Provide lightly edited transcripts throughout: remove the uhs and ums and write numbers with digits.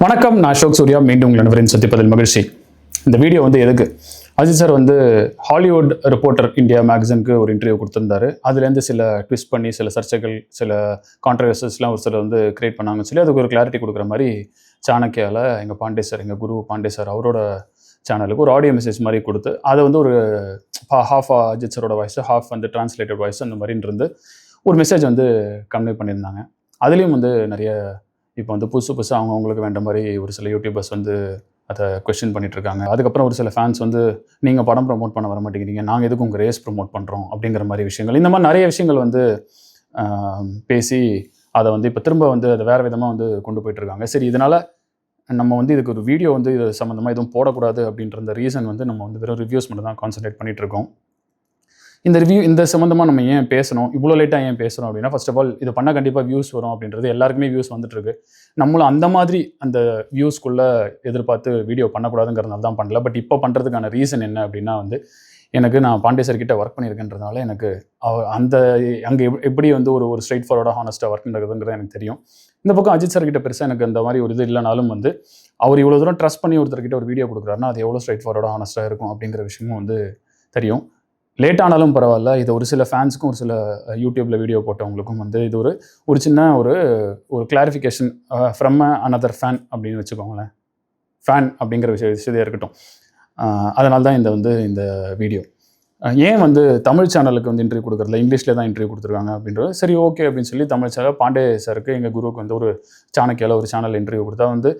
வணக்கம், நான் அசோக் சூர்யா. மீண்டும் உங்கள் அனைவரையும் சந்திப்பதில் மகிழ்ச்சி. இந்த வீடியோ எதுக்கு Ajith sir Hollywood reporter India மேகசினுக்கு ஒரு இன்டர்வியூ கொடுத்துருந்தாரு. அதுலேருந்து சில ட்விஸ்ட் பண்ணி சில சர்ச்சைகள், சில கான்ட்ரவர்சஸ்லாம் ஒரு சிலர் கிரியேட் பண்ணாங்கன்னு சொல்லி அதுக்கு ஒரு கிளாரிட்டி கொடுக்குற மாதிரி சாணக்கியாவில் எங்கள் பாண்டே சார், எங்கள் குரு பாண்டே சார் அவரோட சேனலுக்கு ஒரு ஆடியோ மெசேஜ் மாதிரி கொடுத்து அதை ஒரு ஹாஃப் அஜித் சாரோட வாய்ஸ், ஹாஃப் டிரான்ஸ்லேட்டட் வாய்ஸ் அந்த மாதிரின்னு இருந்து ஒரு மெசேஜ் கன்வே பண்ணியிருந்தாங்க. அதுலேயும் நிறைய இப்போ புதுசாக அவங்களுக்கு வேண்ட மாதிரி ஒரு சில யூடியூபர்ஸ் அதை கொஸ்டின் பண்ணிட்டு இருக்காங்க. அதுக்கப்புறம் ஒரு சில ஃபேன்ஸ் நீங்கள் படம் ப்ரமோட் பண்ண வர மாட்டேங்கிறீங்க, நாங்கள் எதுக்கு உங்கள் ரேஸ் ப்ரமோட் பண்ணுறோம் அப்படிங்கிற மாதிரி விஷயங்கள், இந்த மாதிரி நிறைய விஷயங்கள் பேசி அதை இப்போ திரும்ப அதை வேறு விதமாக கொண்டு போயிட்டுருக்காங்க. சரி, இதனால் நம்ம இதுக்கு ஒரு வீடியோ இது சம்மந்தமாக எதுவும் போடக்கூடாது அப்படின்ற ரீசன் நம்ம வெறும் ரிவ்யூஸ் மட்டும் தான் கான்சன்ட்ரேட் பண்ணிகிட்ருக்கோம். இந்த சம்மந்தமாக நம்ம ஏன் பேசணும், இவ்வளோ லேட்டாக ஏன் பேசணும் அப்படின்னா, ஃபர்ஸ்ட் ஆஃப் ஆல் இது பண்ணால் கண்டிப்பாக வியூஸ் வரும் அப்படின்றது எல்லாருக்குமே வியூஸ் வந்துட்டுருக்கு. நம்மளும் அந்த மாதிரி அந்த வியூஸ்க்குள்ளே எதிர்பார்த்து வீடியோ பண்ணக்கூடாதுங்கிறதுனால தான் பண்ணல. பட் இப்போ பண்ணுறதுக்கான ரீசன் என்ன அப்படின்னா நான் பாண்டே சார் கிட்ட ஒர்க் பண்ணியிருக்கேன்றதுனால எனக்கு அங்கே எப்படி ஒரு ஸ்ட்ரைட் ஃபார்வர்டாக ஹானஸ்ட்டாக ஒர்க் பண்ணுறதுங்கிறது எனக்கு தெரியும். இந்த பக்கம் அஜித் சார் கிட்ட பெருசாக எனக்கு அந்த மாதிரி ஒரு இது இல்லைனாலும் அவர் இவ்வளோ தூரம் ட்ரஸ்ட் பண்ணி ஒருத்தர்கிட்ட ஒரு வீடியோ கொடுக்குறாருன்னா அது எவ்வளோ ஸ்ட்ரைட் ஃபார்வர்டாக ஹானஸ்ட்டாக இருக்கும் அப்படிங்கிற விஷயமும் தெரியும். லேட் ஆனாலும் பரவாயில்ல, இது ஒரு சில ஃபேன்ஸுக்கும் ஒரு சில யூடியூப்பில் வீடியோ போட்டவங்களுக்கும் இது ஒரு சின்ன ஒரு கிளாரிஃபிகேஷன் ஃப்ரம் அனதர் ஃபேன் அப்படின்னு வச்சுக்கோங்களேன். ஃபேன் அப்படிங்கிற விஷயத்தை இருக்கட்டும். அதனால தான் இந்த வீடியோ ஏன் தமிழ் சேனலுக்கு இன்டர்வியூ கொடுக்குறதுல இங்கிலீஷில் தான் இன்டர்வியூ கொடுத்துருக்காங்க அப்படின்றது சரி, ஓகே அப்படின்னு சொல்லி தமிழ் சேனல் பாண்டே சாருக்கு எங்கள் குருவுக்கு ஒரு சாணக்கியாவில் ஒரு சேனல் இன்டர்வியூ கொடுத்தா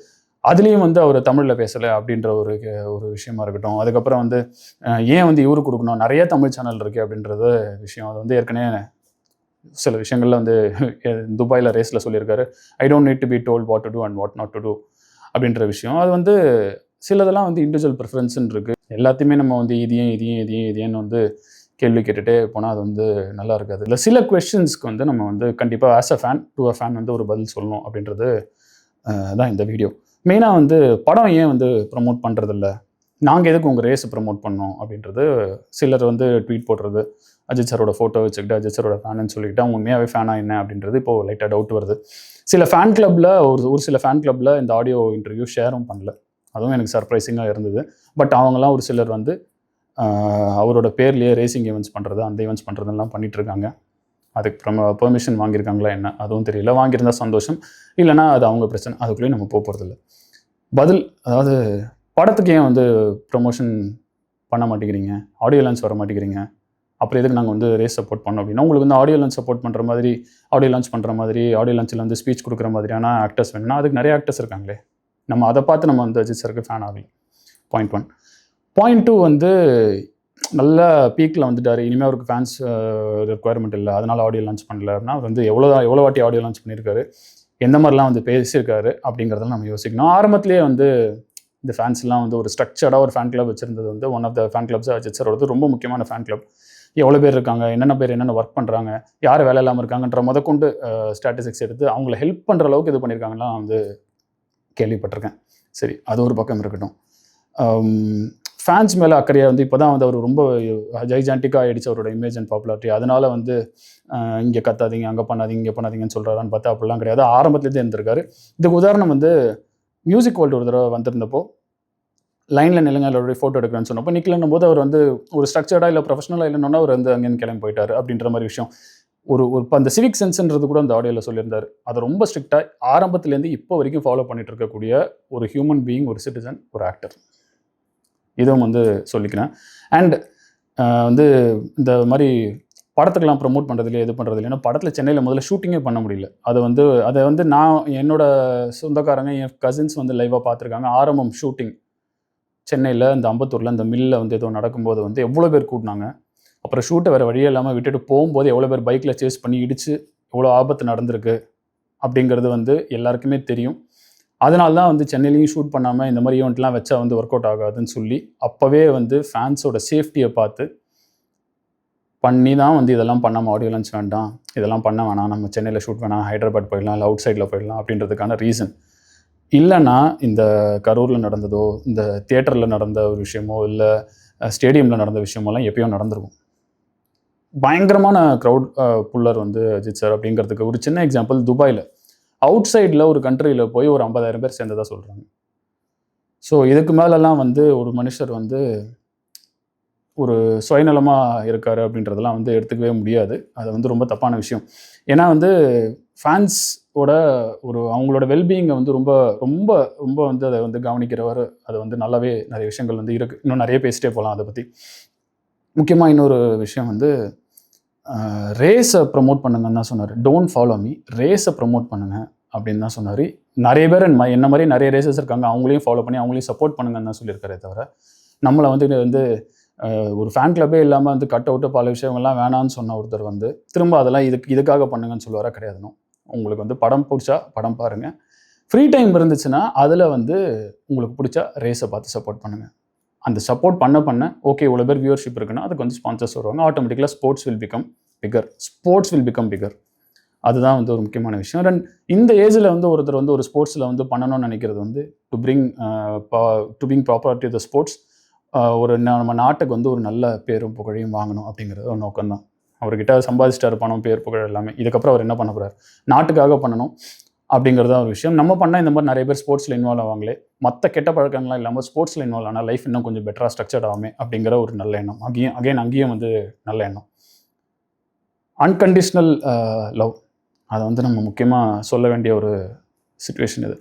அதுலேயும் அவர் தமிழில் பேசலை அப்படின்ற ஒரு விஷயமா இருக்கட்டும். அதுக்கப்புறம் ஏன் இவரு கொடுக்கணும், நிறைய தமிழ் சேனல் இருக்குது அப்படின்றது விஷயம். அது ஏற்கனவே சில விஷயங்களில் துபாயில் ரேஸில் சொல்லியிருக்காரு, I don't need to be told what to do and what not to do அப்படின்ற விஷயம். அது சிலதெல்லாம் இண்டிவிஜுவல் ப்ரிஃபரன்ஸ்ன்னு இருக்குது. எல்லாத்தையுமே நம்ம இதையும் கேள்வி கேட்டுகிட்டே போனால் அது நல்லா இருக்காது. இல்லை, சில கொஸ்டின்ஸ்க்கு நம்ம கண்டிப்பாக as a fan to a fan ஒரு பதில் சொல்லணும் அப்படின்றது தான் இந்த வீடியோ. மெயினாக படம் ஏன் ப்ரமோட் பண்ணுறதில்ல, நாங்கள் எதுக்கு உங்கள் ரேஸை ப்ரமோட் பண்ணோம் அப்படின்றது சிலர் ட்வீட் போடுறது, அஜித் சாரோட ஃபோட்டோ வச்சுக்கிட்டு அஜித் சாரோட ஃபேனுன்னு சொல்லிக்கிட்டு அவங்க உண்மையாகவே ஃபேனாக என்ன அப்படின்றது இப்போது லைட்டாக டவுட் வருது. சில ஃபேன் கிளப்பில் ஒரு சில ஃபேன் கிளப்பில் இந்த ஆடியோ இன்டர்வியூ ஷேரும் பண்ணல. அதுவும் எனக்கு சர்ப்ரைசிங்காக இருந்தது. பட் அவங்களாம் ஒரு சிலர் அவரோட பேர்லேயே ரேசிங் ஈவெண்ட்ஸ் பண்ணுறது, அந்த ஈவெண்ட்ஸ் பண்ணுறதெல்லாம் பண்ணிகிட்ருக்காங்க. அதுக்கு பெர்மிஷன் வாங்கியிருக்காங்களா என்ன அதுவும் தெரியல. வாங்கியிருந்தால் சந்தோஷம், இல்லைனா அது அவங்க பிரச்சனை, அதுக்குள்ளேயும் நம்ம போகிறதில்ல. பதில், அதாவது படத்துக்கு ஏன் ப்ரமோஷன் பண்ண மாட்டேங்கிறீங்க, ஆடியோ லான்ச் வர மாட்டேங்கிறீங்க, அப்புறம் எதுக்கு நாங்கள் ரேஸ் சப்போர்ட் பண்ணோம் அப்படின்னா, உங்களுக்கு ஆடியோ லான்ச் சப்போர்ட் பண்ணுற மாதிரி, ஆடியோ லான்ச் பண்ணுற மாதிரி, ஆடியோ லான்ச்சில் ஸ்பீச் கொடுக்குற மாதிரியான ஆக்டர்ஸ் வேணும்னா அதுக்கு நிறைய ஆக்டர்ஸ் இருக்காங்களே, நம்ம அதை பார்த்து நம்ம அஜித் சாருக்கு ஃபேன் ஆகலாம். பாயிண்ட் 1. பாயிண்ட் 2 நல்லா பீக்கில் வந்துட்டார், இனிமேல் அவருக்கு ஃபேன்ஸ் ரெக்குவயர்மெண்ட் இல்லை, அதனால் ஆடியோ லான்ச் பண்ணலன்னா அவர் எவ்வளோ வாட்டி ஆடியோ லான்ச் பண்ணியிருக்காரு, எந்த மாதிரிலாம் பேசியிருக்காரு அப்படிங்கிறதெல்லாம் நம்ம யோசிக்கணும். ஆரம்பத்திலே இந்த ஃபேன்ஸ்லாம் ஒரு ஸ்ட்ரக்சர்டாக ஒரு ஃபேன் கிளப் வச்சுருந்தது one of the fan clubs Ajith சாரோட ரொம்ப முக்கியமான ஃபேன் கிளப். எவ்வளோ பேர் இருக்காங்க, என்னென்ன பேர் என்னென்ன ஒர்க் பண்ணுறாங்க, யார் வேலை இல்லாமல் இருக்காங்கன்ற முதற்கொண்டு ஸ்டாட்டிஸ்டிக்ஸ் எடுத்து அவங்கள ஹெல்ப் பண்ணுற அளவுக்கு இது பண்ணியிருக்காங்கலாம் கேள்விப்பட்டிருக்கேன். சரி, அது ஒரு பக்கம் இருக்கட்டும். ஃபேன்ஸ் மேலே அக்கறையாக இப்போ தான் அவர் ரொம்ப ஜைஜான்டிக்காக ஆகிடுச்சு அவரோட இமேஜ் அண்ட் பாப்புலாரிட்டி. அதனால் இங்கே கத்தாதீங்க, அங்கே பண்ணாதீங்க, இங்கே பண்ணாதீங்கன்னு சொல்கிறாரான்னு பார்த்தா அப்படிலாம் கிடையாது. ஆரம்பத்துலேருந்து இருந்திருக்காரு. இதுக்கு உதாரணம் மியூசிக் வேர்ல்டு ஒரு தடவை வந்திருந்தப்போ லைனில் நிலங்க அவருடைய ஃபோட்டோ எடுக்கிறேன்னு சொன்னப்போ நிற்கலன்னும் போது அவர் ஒரு ஸ்ட்ரக்சர்டாக இல்லை ப்ரொஃபஷனலாக இல்லைன்னா அவர் அங்கேருந்து கிளம்பி போயிட்டார் அப்படின்ற மாதிரி விஷயம். ஒரு அந்த சிவிக் சென்ஸ்ன்றது கூட அந்த ஆடியோவில் சொல்லியிருந்தார். அதை ரொம்ப ஸ்ட்ரிக்டாக ஆரம்பத்துலேருந்து இப்போ வரைக்கும் ஃபாலோ பண்ணிட்டு இருக்கக்கூடிய ஒரு ஹியூமன் பீயிங், ஒரு சிட்டிசன், ஒரு ஆக்டர். இதுவும் சொல்லிக்கிறேன். அண்ட் இந்த மாதிரி படத்துக்கெல்லாம் ப்ரமோட் பண்ணுறதுலையே இது பண்ணுறதுல, ஏன்னா படத்தில் சென்னையில் முதல்ல ஷூட்டிங்கே பண்ண முடியல. அதை நான் என்னோட சொந்தக்காரங்க, என் கசின்ஸ் லைவாக பார்த்துருக்காங்க. ஆரம்பம் ஷூட்டிங் சென்னையில் இந்த அம்பத்தூரில் இந்த மில்லில் ஏதோ நடக்கும்போது எவ்வளோ பேர் கூட்டினாங்க. அப்புறம் ஷூட்டை வேறு வழியே இல்லாமல் விட்டுட்டு போகும்போது எவ்வளோ பேர் பைக்கில் சேஸ் பண்ணி இடித்து எவ்வளோ ஆபத்து நடந்திருக்கு அப்படிங்கிறது எல்லாருக்குமே தெரியும். அதனால தான் சென்னையிலையும் ஷூட் பண்ணாமல் இந்த மாதிரி ஈவெண்ட்லாம் வச்சா ஒர்க் அவுட் ஆகாதுன்னு சொல்லி அப்போவே ஃபேன்ஸோட சேஃப்டியை பார்த்து பண்ணி தான் இதெல்லாம் பண்ணாமல் ஆடியோ லான்ச் வேண்டாம், இதெல்லாம் பண்ண வேணாம், நம்ம சென்னையில் ஷூட் வேணாம், ஹைதராபாத் போயிடலாம், இல்லை அவுட் சைடில் போயிடலாம் அப்படின்றதுக்கான ரீசன். இல்லைன்னா இந்த கரூரில் நடந்ததோ, இந்த தியேட்டரில் நடந்த ஒரு விஷயமோ, இல்லை ஸ்டேடியமில் நடந்த விஷயமோலாம் எப்பயோ நடந்திருக்கும். பயங்கரமான க்ரௌட் புல்லர் அஜித் சார் அப்படிங்கிறதுக்கு ஒரு சின்ன எக்ஸாம்பிள். துபாயில் அவுட் சைடில் ஒரு கண்ட்ரியில் போய் ஒரு 50,000 பேர் சேர்ந்ததாக சொல்கிறாங்க. ஸோ இதுக்கு மேலெல்லாம் வந்து ஒரு மனுஷர் வந்து ஒரு சுயநலமாக இருக்கார் அப்படின்றதெல்லாம் வந்து எடுத்துக்கவே முடியாது. அது வந்து ரொம்ப தப்பான விஷயம். ஏன்னா வந்து ஃபேன்ஸோட அவங்களோட வெல்பீயிங்கை வந்து ரொம்ப ரொம்ப ரொம்ப வந்து அதை வந்து கவனிக்கிறவர். அது வந்து நல்லாவே நிறைய விஷயங்கள் வந்து இருக்குது. இன்னும் நிறைய பேசிட்டே போகலாம் அதை பற்றி. முக்கியமாக இன்னொரு விஷயம் வந்து ரேஸை ப்ரமோட் பண்ணுங்கன்னு தான் சொன்னார். டோன்ட் ஃபாலோ மீ, ரேஸை ப்ரமோட் பண்ணுங்க அப்படின்னு தான் சொன்னார். நிறைய பேர் என்ன மாதிரி நிறைய ரேசஸ் இருக்காங்க, அவங்களையும் ஃபாலோ பண்ணி அவங்களையும் சப்போர்ட் பண்ணுங்கன்னு தான் சொல்லியிருக்காரே தவிர, நம்மளை வந்து ஒரு ஃபேன் கிளப்பே இல்லாமல் வந்து கட் அவுட்டு பல விஷயங்கள்லாம் வேணான்னு சொன்ன ஒருத்தர் வந்து திரும்ப அதெல்லாம் இதுக்காக பண்ணுங்கன்னு சொல்லுவாரா? கிடையாதுனோ. உங்களுக்கு வந்து படம் பிடிச்சா படம் பாருங்கள், ஃப்ரீ டைம் இருந்துச்சுன்னா அதில் வந்து உங்களுக்கு பிடிச்சா ரேஸை பார்த்து சப்போர்ட் பண்ணுங்கள். அந்த சப்போர்ட் பண்ண ஓகே இவ்வளோ பேர் வியூவர்ஷிப் இருக்குன்னா அதுக்கு வந்து ஸ்பான்சர்ஸ் வருவாங்க. ஆட்டோமேட்டிக்கலாக ஸ்போர்ட்ஸ் வில் பிகம் பிகர். அதுதான் வந்து ஒரு முக்கியமான விஷயம். இந்த ஏஜில் வந்து ஒருத்தர் வந்து ஒரு ஸ்போர்ட்ஸில் வந்து பண்ணணும்னு நினைக்கிறது வந்து to bring proper to the sports, நம்ம நாட்டுக்கு வந்து ஒரு நல்ல பேரும் புகழையும் வாங்கணும் அப்படிங்கிறது ஒரு நோக்கம் தான். அவர்கிட்ட சம்பாதிச்சிட்டார் பணம், பேர், புகழ் எல்லாமே. இதுக்கப்புறம் அவர் என்ன பண்ண போகிறார்? நாட்டுக்காக பண்ணணும் அப்படிங்கிறது தான் ஒரு விஷயம். நம்ம பண்ணால் இந்த மாதிரி நிறைய பேர் ஸ்போர்ட்ஸில் இன்வால்வ் ஆவாங்களே, மற்ற கெட்ட பழக்கங்கள்லாம் இல்லாமல் ஸ்போர்ட்ஸில் இன்வால்வ் ஆனால் லைஃப் இன்னும் கொஞ்சம் பெட்டராக ஸ்ட்ரக்சர்ட் ஆகுமே அப்படிங்கிற ஒரு நல்ல எண்ணம். அங்கேயும் வந்து நல்ல எண்ணம். அன்கண்டிஷ்னல் லவ், அதை வந்து நம்ம முக்கியமாக சொல்ல வேண்டிய ஒரு சிச்சுவேஷன் இது.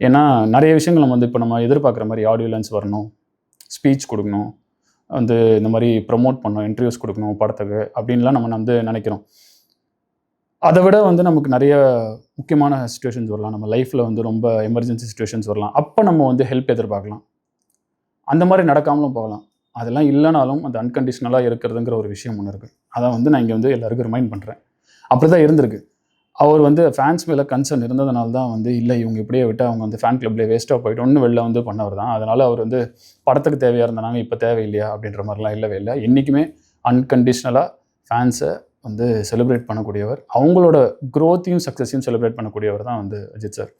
ஏன்னா நிறைய விஷயங்கள் நம்ம வந்து இப்போ நம்ம எதிர்பார்க்குற மாதிரி ஆடியோ லென்ஸ் வரணும், ஸ்பீச் கொடுக்கணும், வந்து இந்த மாதிரி ப்ரமோட் பண்ணணும், இன்டர்வியூஸ் கொடுக்கணும் படத்துக்கு அப்படின்லாம் நம்ம வந்து நினைக்கிறோம். அதை விட வந்து நமக்கு நிறைய முக்கியமான சிச்சுவேஷன்ஸ் வரலாம், நம்ம லைஃப்பில் வந்து ரொம்ப எமர்ஜென்சி சிச்சுவேஷன்ஸ் வரலாம். அப்போ நம்ம வந்து ஹெல்ப் எதிர்பார்க்கலாம். அந்த மாதிரி நடக்காமலும் போகலாம். அதெல்லாம் இல்லைனாலும் அந்த அன்கண்டிஷ்னலாக இருக்கிறதுங்கிற ஒரு விஷயம் ஒன்று இருக்குது. அதை வந்து நான் இங்கே வந்து எல்லாருக்கும் ரிமைண்ட் பண்ணுறேன். அப்படி தான் இருந்திருக்கு. அவர் வந்து ஃபேன்ஸ் மேலே கன்சர்ன் இருந்ததுனால தான் வந்து இல்லை இவங்க இப்படியே விட்டு அவங்க வந்து ஃபேன் கிளப்லேயே வேஸ்ட்டாக போய்ட்டோன்னு வெளில வந்து பண்ணவர் தான். அதனால் அவர் வந்து படத்துக்கு தேவையாக இருந்தாங்க, இப்போ தேவையில்லையா அப்படின்ற மாதிரிலாம் இல்லவே இல்லை. என்றைக்குமே அன்கண்டிஷ்னலாக ஃபேன்ஸை வந்து செலிப்ரேட் பண்ணக்கூடியவர், அவங்களோட க்ரோத்தையும் சக்ஸஸையும் செலிப்ரேட் பண்ணக்கூடியவர் தான் வந்து அஜித் சார்.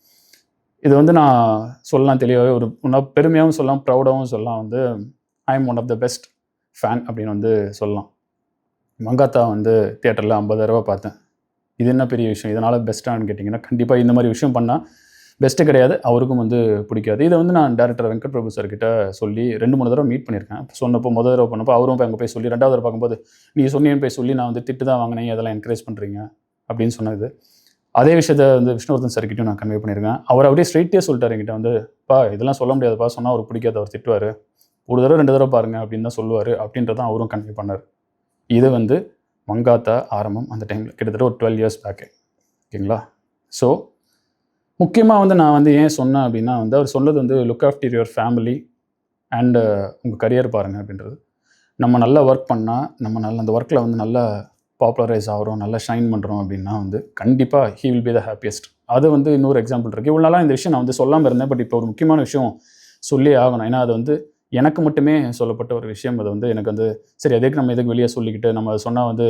இது வந்து நான் சொல்லலாம் தெளிவாகவே, ஒரு பெருமையாகவும் சொல்லலாம், ப்ரௌடாகவும் சொல்லலாம். வந்து I am one of the best fan அப்படின்னு வந்து சொல்லலாம். மங்காத்தா வந்து தியேட்டரில் 50,000 பார்த்தேன். இது என்ன பெரிய விஷயம்? இதனால் பெஸ்ட்டானு கேட்டிங்கன்னா கண்டிப்பாக இந்த மாதிரி விஷயம் பண்ணால் பெஸ்ட்டு கிடையாது, அவருக்கும் வந்து பிடிக்காது. இதை வந்து நான் டேரக்டர் வெங்கட் பிரபு சார்கிட்ட சொல்லி 2-3 தடவை மீட் பண்ணியிருக்கேன். சொன்னப்போ முதல் தடவை பண்ணப்போ அவரும் போய் அங்கே போய் சொல்லி, 2வது தடவை பார்க்கும்போது நீ சொன்னீன்னு போய் சொல்லி நான் வந்து திட்டு தான் வாங்கினேன், அதெல்லாம் என்கரேஜ் பண்ணுறீங்க அப்படின்னு சொன்னது. அதே விஷயத்தை வந்து விஷ்ணுவர்தன் சார்கிட்டையும் நான் கன்வே பண்ணியிருக்கேன். அவர் அப்படியே ஸ்ட்ரைட்டே சொல்லிட்டார் என்கிட்ட வந்து, இதெல்லாம் சொல்ல முடியாதுப்பா, சொன்னால் அவருக்கு பிடிக்காது, அவர் திட்டுவார், ஒரு தடவை 2 தடவை பாருங்கள் அப்படின்னு தான் சொல்லுவார் அப்படின்றதான் அவரும் கன்வே பண்ணார். இது வந்து மங்காத்தா ஆரம்பம் அந்த டைமில் கிட்டத்தட்ட ஒரு 12 இயர்ஸ் பேக்கு. ஓகேங்களா? ஸோ முக்கியமாக வந்து நான் வந்து ஏன் சொன்னேன் அப்படின்னா வந்து அவர் சொன்னது வந்து look after your family and உங்கள் கரியர் பாருங்கள் அப்படின்றது. நம்ம நல்லா ஒர்க் பண்ணால் நம்ம அந்த ஒர்க்கில் வந்து நல்லா பாப்புலரைஸ் ஆகிறோம், நல்லா ஷைன் பண்ணுறோம் அப்படின்னா வந்து கண்டிப்பாக he will be the happiest. அது வந்து இன்னொரு எக்ஸாம்பிள் இருக்குது. இவ்வளோ நாளாக இந்த விஷயம் நான் வந்து சொல்லாமல் இருந்தேன், பட் இப்போ ஒரு முக்கியமான விஷயம் சொல்லி ஆகணும். ஏன்னா அது வந்து எனக்கு மட்டுமே சொல்லப்பட்ட ஒரு விஷயம். அது வந்து எனக்கு வந்து சரி அதுக்கு நம்ம எதுக்கு வெளியே சொல்லிக்கிட்டு நம்ம சொன்னால் வந்து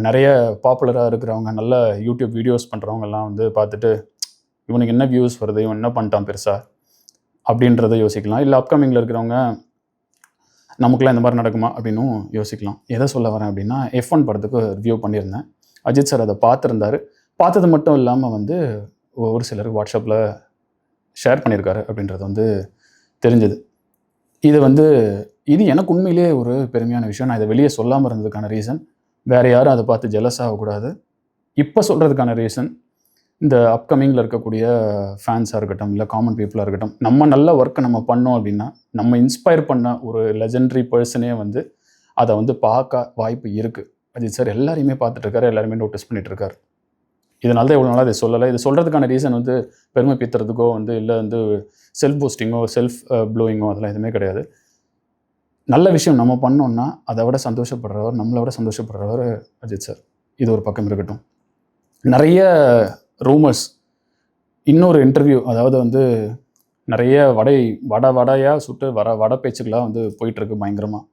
நிறைய பாப்புலராக இருக்கிறவங்க, நல்ல யூடியூப் வீடியோஸ் பண்ணுறவங்கெல்லாம் வந்து பார்த்துட்டு இவனுக்கு என்ன வியூஸ் வருது, இவன் என்ன பண்ணிட்டான் பெருசாக அப்படின்றத யோசிக்கலாம். இல்லை அப்கமிங்கில் இருக்கிறவங்க நமக்குலாம் இந்த மாதிரி நடக்குமா அப்படின்னும் யோசிக்கலாம். எதை சொல்ல வரேன் அப்படின்னா, F1 படத்துக்கு ரிவ்யூ பண்ணியிருந்தேன். அஜித் சார் அதை பார்த்துருந்தாரு. பார்த்தது மட்டும் இல்லாமல் வந்து ஒரு சிலருக்கு வாட்ஸ்அப்பில் ஷேர் பண்ணியிருக்காரு அப்படின்றது வந்து தெரிஞ்சது. இது எனக்கு உண்மையிலேயே ஒரு பெருமையான விஷயம். நான் இதை வெளியே சொல்லாமல் இருந்ததுக்கான ரீசன், வேறு யாரும் அதை பார்த்து ஜெலஸ் ஆகக்கூடாது. இப்போ சொல்கிறதுக்கான ரீசன், இந்த அப்கமிங்கில் இருக்கக்கூடிய ஃபேன்ஸாக இருக்கட்டும், இல்லை காமன் பீப்புளாக இருக்கட்டும், நம்ம நல்ல ஒர்க்கை நம்ம பண்ணோம் அப்படின்னா நம்ம இன்ஸ்பயர் பண்ண ஒரு லெஜெண்டரி பர்சனே வந்து அதை வந்து பார்க்க வாய்ப்பு இருக்குது. அஜித் சார் எல்லாரையுமே பார்த்துட்ருக்காரு, எல்லாருமே நோட்டீஸ் பண்ணிகிட்ருக்காரு. இதனால தான் இவ்வளோ நாளாக இதை சொல்லலை. இது சொல்கிறதுக்கான ரீசன் வந்து பெருமை பீத்துறதுக்கோ வந்து இல்லை வந்து செல்ஃப் பூஸ்டிங்கோ செல்ஃப் ப்ளோயிங்கோ அதெல்லாம் எதுவுமே கிடையாது. நல்ல விஷயம் நம்ம பண்ணோன்னா அதை விட சந்தோஷப்படுறவர், நம்மளை விட சந்தோஷப்படுறவர் அஜித் சார். இது ஒரு பக்கம் இருக்கட்டும். நிறைய ரூமர்ஸ், இன்னொரு இன்டர்வியூ, அதாவது வந்து நிறைய வடையாக சுட்டு வட பேச்சுக்களாக வந்து போயிட்டுருக்கு பயங்கரமாக.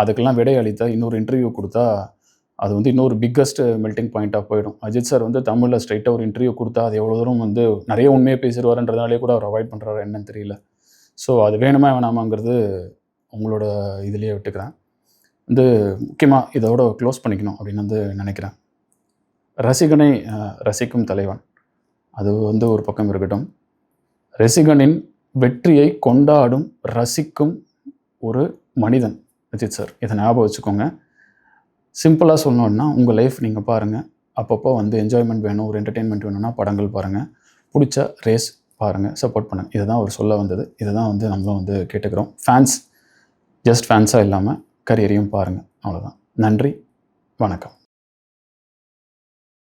அதுக்கெல்லாம் விடை அளித்த இன்னொரு இன்டர்வியூ கொடுத்தா அது வந்து இன்னொரு பிக்கஸ்ட் மெல்டிங் பாயிண்ட்டாக போயிடும். அஜித் சார் வந்து தமிழில் ஸ்ட்ரைட்டாக ஒரு இன்டர்வியூ கொடுத்தா அது எவ்வளோ தூரம் வந்து நிறைய உண்மையை பேசிடுவாருன்றதுனாலே கூட அவர் அவாய்ட் பண்ணுறாரு என்னன்னு தெரியல. ஸோ அது வேணுமா வேணாமாங்கிறது உங்களோட இதிலேயே விட்டுக்கிறேன். வந்து முக்கியமாக இதோட க்ளோஸ் பண்ணிக்கணும் அப்படின்னு வந்து நினைக்கிறேன். ரசிகனை ரசிக்கும் தலைவன் அது வந்து ஒரு பக்கம் இருக்கட்டும். ரசிகனின் வெற்றியை கொண்டாடும், ரசிக்கும் ஒரு மனிதன் அஜித் சார். இதை ஞாபகம் வச்சுக்கோங்க. சிம்பிளாக சொல்லணுன்னா, உங்கள் லைஃப் நீங்கள் பாருங்கள். அப்பப்போ வந்து என்ஜாய்மெண்ட் வேணும், ஒரு என்டர்டெயின்மெண்ட் வேணும்னா படங்கள் பாருங்கள். பிடிச்ச ரேஸ் பாருங்கள், சப்போர்ட் பண்ணுங்கள். இதை தான் அவர் சொல்ல வந்தது. இதை தான் வந்து நம்மளும் வந்து கேட்டுக்கிறோம். ஃபேன்ஸ் ஜஸ்ட் ஃபேன்ஸாக இல்லாமல் கரியரையும் பாருங்கள். அவ்வளோதான். நன்றி, வணக்கம்.